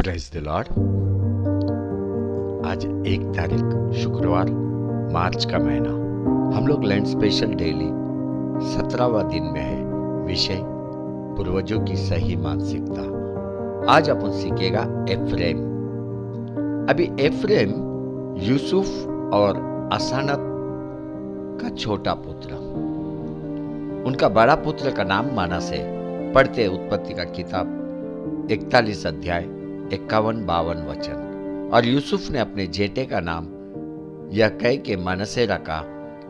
Praise the Lord. आज 1 तारीख शुक्रवार, मार्च का महीना। हम लोग लैंड स्पेशल डेली 17वां दिन में है। विषय पूर्वजों की सही मानसिकता। आज अपन सीखेगा एफ्रेम। अभी एफ्रेम यूसुफ और असानत का छोटा पुत्र। उनका बड़ा पुत्र का नाम मानस है। पढ़ते उत्पत्ति का किताब 41 अध्याय 51-52 वचन। और यूसुफ ने अपने जेठे का नाम यह कह के मनसे रखा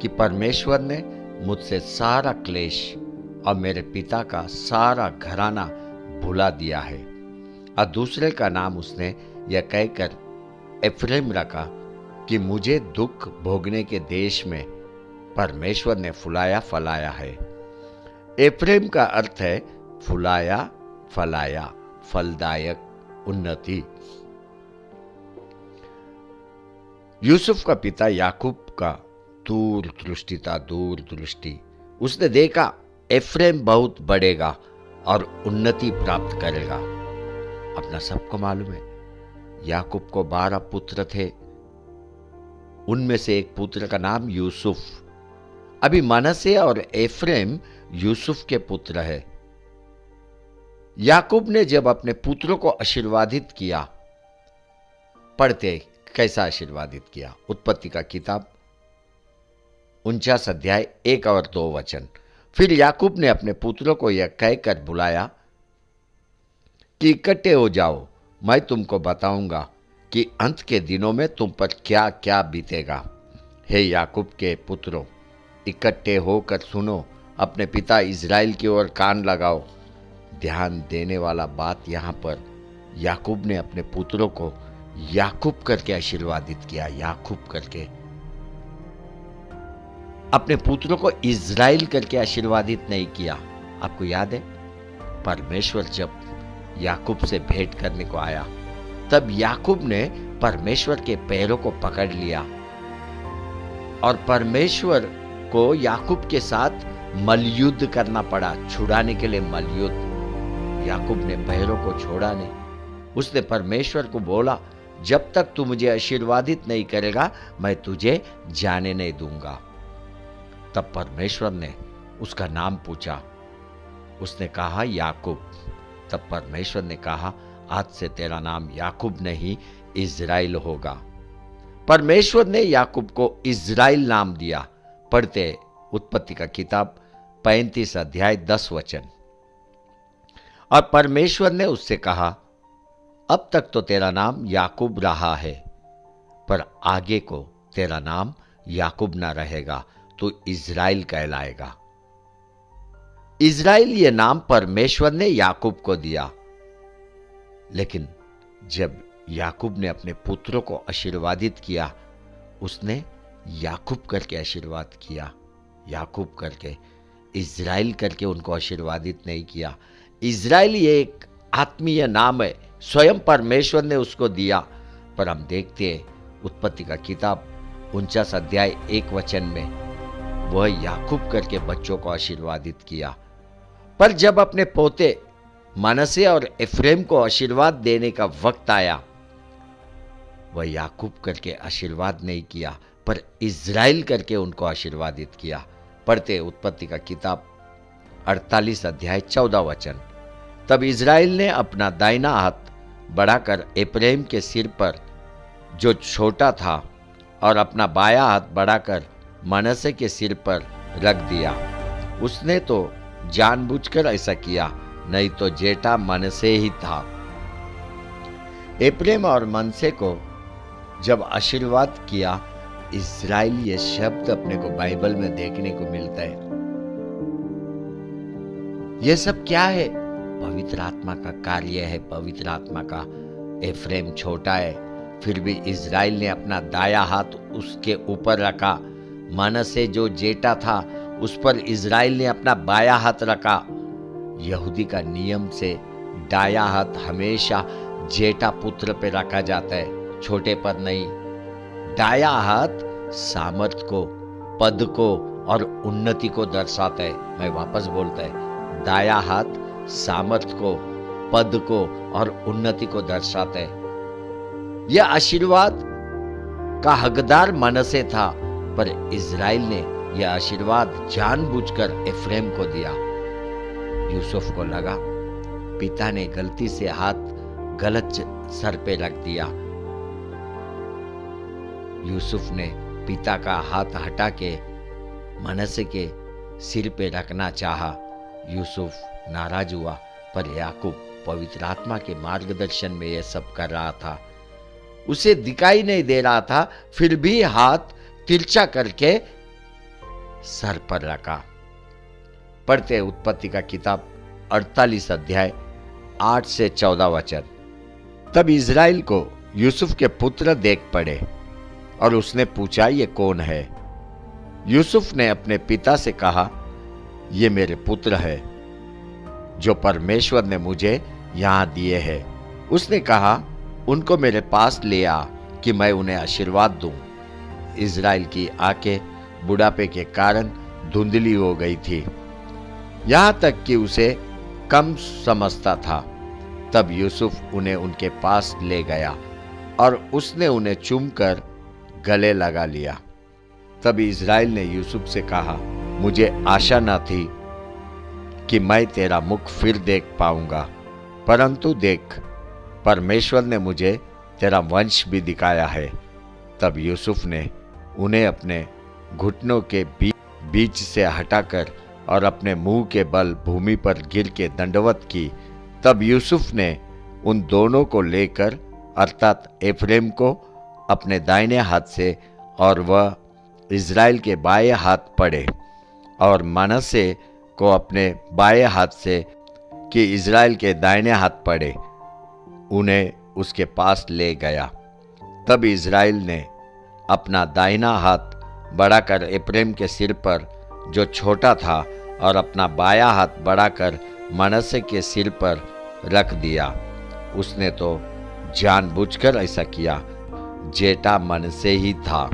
कि परमेश्वर ने मुझसे सारा क्लेश और मेरे पिता का सारा घराना भुला दिया है। और दूसरे का नाम उसने यह कहकर एफ्रेम रखा कि मुझे दुख भोगने के देश में परमेश्वर ने फुलाया फलाया है। एफ्रेम का अर्थ है फुलाया फलाया, फलदायक, उन्नति। यूसुफ का पिता याकूब का दूर दृष्टि था, दूर दृष्टि। उसने देखा एफ्रेम बहुत बढ़ेगा और उन्नति प्राप्त करेगा। अपना सबको मालूम है याकूब को 12 पुत्र थे। उनमें से एक पुत्र का नाम यूसुफ। अभी मनसे और एफ्रेम यूसुफ के पुत्र है। याकूब ने जब अपने पुत्रों को आशीर्वादित किया, पढ़ते कैसा आशीर्वादित किया। उत्पत्ति का किताब 49 अध्याय 1 और 2 वचन। फिर याकूब ने अपने पुत्रों को यह कहकर बुलाया कि इकट्ठे हो जाओ, मैं तुमको बताऊंगा कि अंत के दिनों में तुम पर क्या क्या बीतेगा। हे याकूब के पुत्रों, इकट्ठे होकर सुनो, अपने पिता इज़राइल की ओर कान लगाओ। ध्यान देने वाला बात यहां पर याकूब ने अपने पुत्रों को याकूब करके आशीर्वादित किया। याकूब करके अपने पुत्रों को इज़राइल करके आशीर्वादित नहीं किया। आपको याद है परमेश्वर जब याकूब से भेंट करने को आया, तब याकूब ने परमेश्वर के पैरों को पकड़ लिया और परमेश्वर को याकूब के साथ मलयुद्ध करना पड़ा। छुड़ाने के लिए मलयुद्ध। याकूब ने पैरों को छोड़ा नहीं। उसने परमेश्वर को बोला, जब तक तू मुझे आशीर्वादित नहीं करेगा मैं तुझे जाने नहीं दूंगा। तब परमेश्वर ने उसका नाम पूछा। उसने कहा याकूब। तब परमेश्वर ने कहा, आज से तेरा नाम याकूब नहीं इज़राइल होगा। परमेश्वर ने याकूब को इज़राइल नाम दिया। पढ़ते उत्पत्ति का किताब 35 अध्याय 10 वचन। और परमेश्वर ने उससे कहा, अब तक तो तेरा नाम याकूब रहा है, पर आगे को तेरा नाम याकूब ना रहेगा, तो इज़राइल कहलाएगा। इज़राइल ये नाम परमेश्वर ने याकूब को दिया। लेकिन जब याकूब ने अपने पुत्रों को आशीर्वादित किया, उसने याकूब करके आशीर्वाद किया। याकूब करके, इज़राइल करके उनको आशीर्वादित नहीं किया। इज़राइल ये एक आत्मीय नाम है, स्वयं परमेश्वर ने उसको दिया। पर हम देखते हैं उत्पत्ति का किताब 49 अध्याय 1 वचन में वह याकूब करके बच्चों को आशीर्वादित किया। पर जब अपने पोते मनसे और एफ्रेम को आशीर्वाद देने का वक्त आया, वह याकूब करके आशीर्वाद नहीं किया, पर इज़राइल करके उनको आशीर्वादित किया। पढ़ते उत्पत्ति का किताब 48 अध्याय 14 वचन। तब इज़राइल ने अपना दाहिना हाथ बढ़ाकर एफ्रेम के सिर पर जो छोटा था और अपना बायां हाथ बढ़ाकर मनसे के सिर पर रख दिया। उसने तो जानबूझकर ऐसा किया, नहीं तो जेठा मनसे ही था। एफ्रेम और मनसे को जब आशीर्वाद किया, इज़राइल ये शब्द अपने को बाइबल में देखने को मिलता है। ये सब क्या है? पवित्र आत्मा का कार्य है। पवित्र आत्मा का। एफ्रेम छोटा है, फिर भी इज़राइल ने अपना दाया हाथ उसके ऊपर रखा। मनसे जो जेठा था उस पर इज़राइल ने अपना बाया हाथ रखा। यहूदी का नियम से दाया हाथ हमेशा जेठा पुत्र पे रखा जाता है, छोटे पर नहीं। दाया हाथ सामर्थ को, पद को और उन्नति को दर्शाता है। मैं वापस बोलता है, दाया हाथ सामर्थ को, पद को और उन्नति को दर्शाते हैं। यह आशीर्वाद का हकदार मनसे था, पर इज़राइल ने यह आशीर्वाद जानबूझकर एफ्रेम को दिया। यूसुफ को लगा पिता ने गलती से हाथ गलत सर पे रख दिया। यूसुफ ने पिता का हाथ हटा के मनसे के सिर पे रखना चाहा। यूसुफ नाराज हुआ, पर याकूब पवित्र आत्मा के मार्गदर्शन में यह सब कर रहा था। उसे दिखाई नहीं दे रहा था, फिर भी हाथ तिरछा करके सर पर रखा। पढ़ते उत्पत्ति का किताब 48 अध्याय 8 से 14 वचन। तब इज़राइल को यूसुफ के पुत्र देख पड़े और उसने पूछा, ये कौन है? यूसुफ ने अपने पिता से कहा, ये मेरे पुत्र है जो परमेश्वर ने मुझे यहां दिए हैं। उसने कहा, उनको मेरे पास ले आ कि मैं उन्हें आशीर्वाद दूं। इज़राइल की आंखें बुढ़ापे के कारण धुंधली हो गई थी, यहां तक कि उसे कम समझता था। तब यूसुफ उन्हें उनके पास ले गया और उसने उन्हें चूमकर गले लगा लिया। तब इज़राइल ने यूसुफ से कहा, मुझे आशा न थी कि मैं तेरा मुख फिर देख पाऊंगा, परंतु देख, परमेश्वर ने मुझे तेरा वंश भी दिखाया है। तब यूसुफ ने उन्हें अपने घुटनों के बीच से हटाकर और अपने मुंह के बल भूमि पर गिर के दंडवत की। तब यूसुफ ने उन दोनों को लेकर, अर्थात एफ्रेम को अपने दाहिने हाथ से और वह इज़राइल के बाएं हाथ पड़े, और मनसे को अपने बाएं हाथ से कि इज़राइल के दाहिने हाथ पड़े, उन्हें उसके पास ले गया। तब इज़राइल ने अपना दाहिना हाथ बढ़ाकर एफ्रेम के सिर पर जो छोटा था और अपना बायां हाथ बढ़ाकर मनसे के सिर पर रख दिया। उसने तो जानबूझकर ऐसा किया, जेठा मनसे ही था।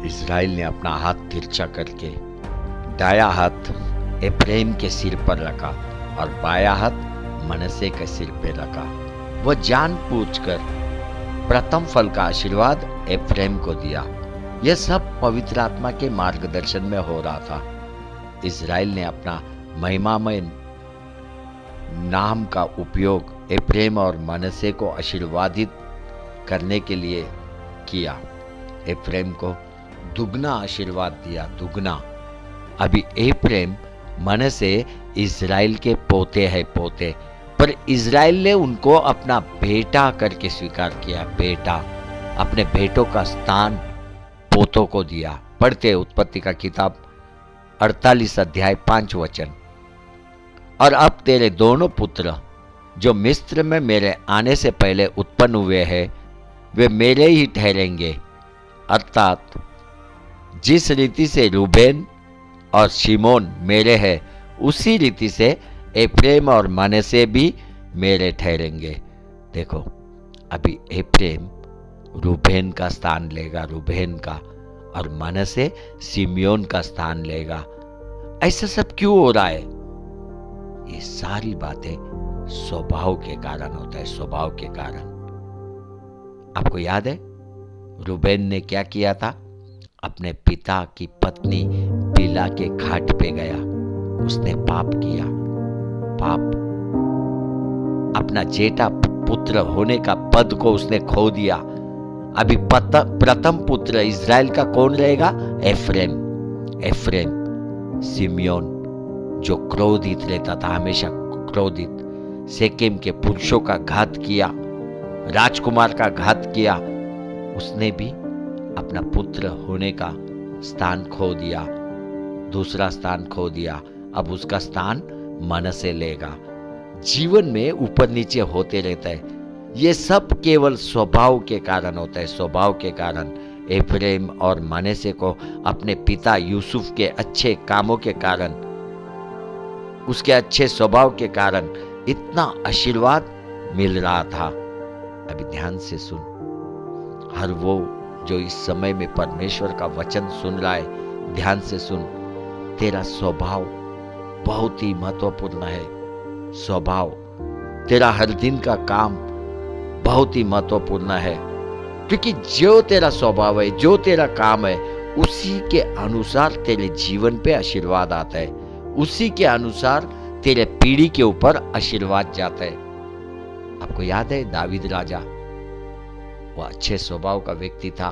इज़राइल ने अपना हाथ तिरछा करके दायां हाथ एफ्रेम के सिर पर रखा और बायां हाथ मनसे के सिर पर रखा। वह जानबूझकर प्रथम फल का आशीर्वाद एफ्रेम को दिया। यह सब पवित्र आत्मा के मार्गदर्शन में हो रहा था। इज़राइल ने अपना महिमामय नाम का उपयोग एफ्रेम और मनसे को आशीर्वादित करने के लिए किया। एफ्रेम को दुगना आशीर्वाद दिया, दुगना। अभी एफ्रेम मनसे इज़राइल के पोते हैं, पोते, पर इज़राइल ने उनको अपना बेटा करके स्वीकार किया। बेटा, अपने बेटों का स्थान पोतों को दिया। पढ़ते उत्पत्ति का किताब 48 अध्याय 5 वचन। और अब तेरे दोनों पुत्र जो मिस्र में मेरे आने से पहले उत्पन्न हुए हैं, वे मेरे ही ठहरेंगे। अर्थात जिस रीति से रूबेन और शिमोन मेरे हैं, उसी रीति से एफ्रेम और मनसे भी मेरे ठहरेंगे। देखो, अभी एफ्रेम रूबेन का स्थान लेगा, रूबेन का, और मनसे सिमियोन का स्थान लेगा। ऐसा सब क्यों हो रहा है? ये सारी बातें स्वभाव के कारण होता है, स्वभाव के कारण। आपको याद है रूबेन ने क्या किया था? अपने पिता की पत्नी बिला के घाट पे गया, उसने पाप किया। पाप, अपना जेठा पुत्र होने का पद को उसने खो दिया। अभी प्रथम पुत्र इज़राइल का कौन रहेगा? एफ्रेम। एफ्रेम, सिमियोन जो क्रोधित रहता था, हमेशा क्रोधित, सेकेम के पुरुषों का घात किया, राजकुमार का घात किया, उसने भी अपना पुत्र होने का स्थान खो दिया, दूसरा स्थान खो दिया। अब उसका स्थान मनसे लेगा। जीवन में ऊपर नीचे होते रहता है। ये सब केवल स्वभाव के कारण होता है, स्वभाव के कारण। एफ्रेम और मनसे को अपने पिता यूसुफ के अच्छे कामों के कारण, उसके अच्छे स्वभाव के कारण इतना आशीर्वाद मिल रहा था। अभी ध्यान से सुन, हर वो जो इस समय में परमेश्वर का वचन सुन रहा है, ध्यान से सुन। तेरा स्वभाव बहुत ही महत्वपूर्ण है। स्वभाव, तेरा हर दिन का काम बहुत ही महत्वपूर्ण है, क्योंकि जो तेरा स्वभाव है, जो तेरा काम है, उसी के अनुसार तेरे जीवन पे आशीर्वाद आता है, उसी के अनुसार तेरे पीढ़ी के ऊपर आशीर्वाद जाता है। आपको याद है दावीद राजा, वो अच्छे स्वभाव का व्यक्ति था,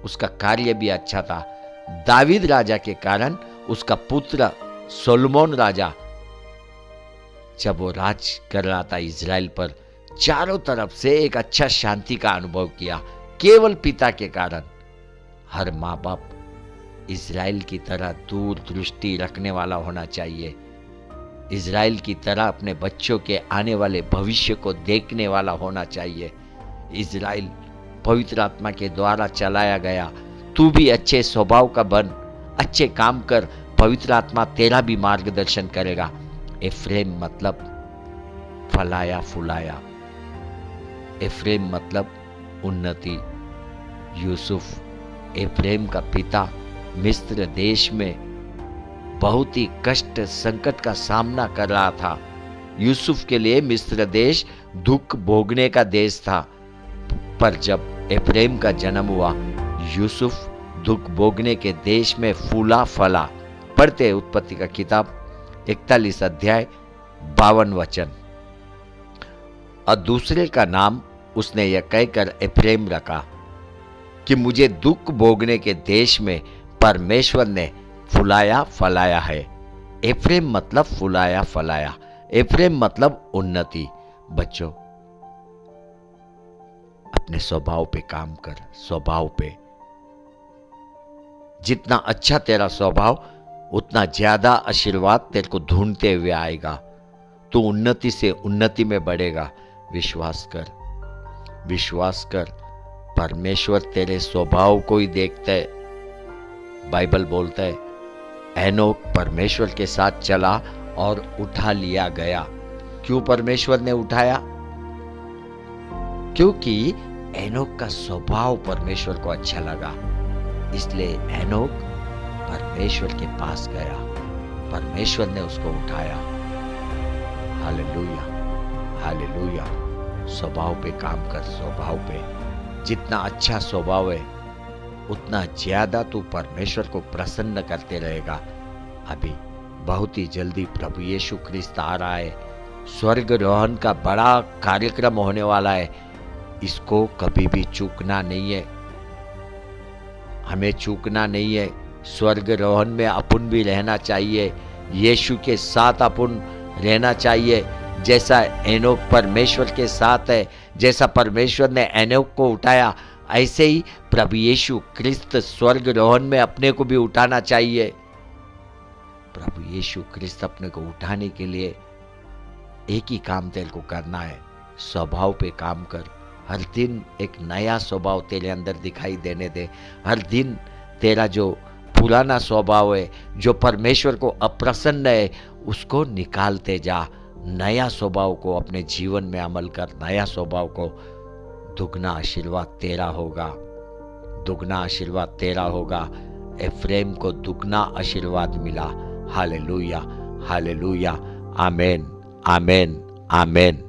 उसका कार्य भी अच्छा था। दावीद राजा के कारण उसका पुत्र सोलोमन राजा, जब वो राज कर रहा था इज़राइल पर, चारों तरफ से एक अच्छा शांति का अनुभव किया, केवल पिता के कारण। हर माँ बाप इज़राइल की तरह दूर दृष्टि रखने वाला होना चाहिए, इज़राइल की तरह अपने बच्चों के आने वाले भविष्य को देखने वाला होना चाहिए। इज़राइल पवित्र आत्मा के द्वारा चलाया गया। तू भी अच्छे स्वभाव का बन, अच्छे काम कर, पवित्र आत्मा तेरा भी मार्गदर्शन करेगा। एफ्रेम मतलब फलाया फुलाया, एफ्रेम मतलब उन्नति। यूसुफ एफ्रेम का पिता मिस्र देश में बहुत ही कष्ट संकट का सामना कर रहा था। यूसुफ के लिए मिस्र देश दुख भोगने का देश था, पर जब एफ्रेम का जन्म हुआ, यूसुफ दुख भोगने के देश में फूला फला। पढ़ते उत्पत्ति का किताब 41 अध्याय 52 वचन। और दूसरे का नाम उसने यह कहकर एफ्रेम रखा कि मुझे दुख भोगने के देश में परमेश्वर ने फुलाया फलाया है। एफ्रेम मतलब फुलाया फलाया, एफ्रेम मतलब उन्नति। बच्चों, अपने स्वभाव पे काम कर, स्वभाव पे। जितना अच्छा तेरा स्वभाव, उतना ज्यादा आशीर्वाद तेरे को ढूंढते हुए आएगा। तू उन्नति से उन्नति में बढ़ेगा। विश्वास कर, विश्वास कर, परमेश्वर तेरे स्वभाव को ही देखता है। बाइबल बोलता है एनोक परमेश्वर के साथ चला और उठा लिया गया। क्यों परमेश्वर ने उठाया? क्योंकि एनोक का स्वभाव परमेश्वर को अच्छा लगा, इसलिए एनोक परमेश्वर के पास गया, परमेश्वर ने उसको उठाया। Hallelujah, hallelujah. स्वभाव पे काम कर, स्वभाव पे। जितना अच्छा स्वभाव है, उतना ज्यादा तू परमेश्वर को प्रसन्न करते रहेगा। अभी बहुत ही जल्दी प्रभु यीशु ख्रिस्त आ रहा है। स्वर्ग रोहन का बड़ा कार्यक्रम होने वाला है, इसको कभी भी चूकना नहीं है, हमें चूकना नहीं है। स्वर्ग रोहन में अपन भी रहना चाहिए, यीशु के साथ अपन रहना चाहिए। जैसा एनोक परमेश्वर के साथ है, जैसा परमेश्वर ने एनोक को उठाया, ऐसे ही प्रभु यीशु ख्रिस्त स्वर्ग रोहन में अपने को भी उठाना चाहिए। प्रभु यीशु ख्रिस्त अपने को उठाने के लिए एक ही काम तेरे को करना है, स्वभाव पे काम कर। हर दिन एक नया स्वभाव तेरे अंदर दिखाई देने दे। हर दिन तेरा जो पुराना स्वभाव है, जो परमेश्वर को अप्रसन्न है, उसको निकालते जा। नया स्वभाव को अपने जीवन में अमल कर, नया स्वभाव को। दुगना आशीर्वाद तेरा होगा, दुगना आशीर्वाद तेरा होगा। एफ्रेम को दुगना आशीर्वाद मिला। Hallelujah, hallelujah. आमेन, आमेन, आमेन।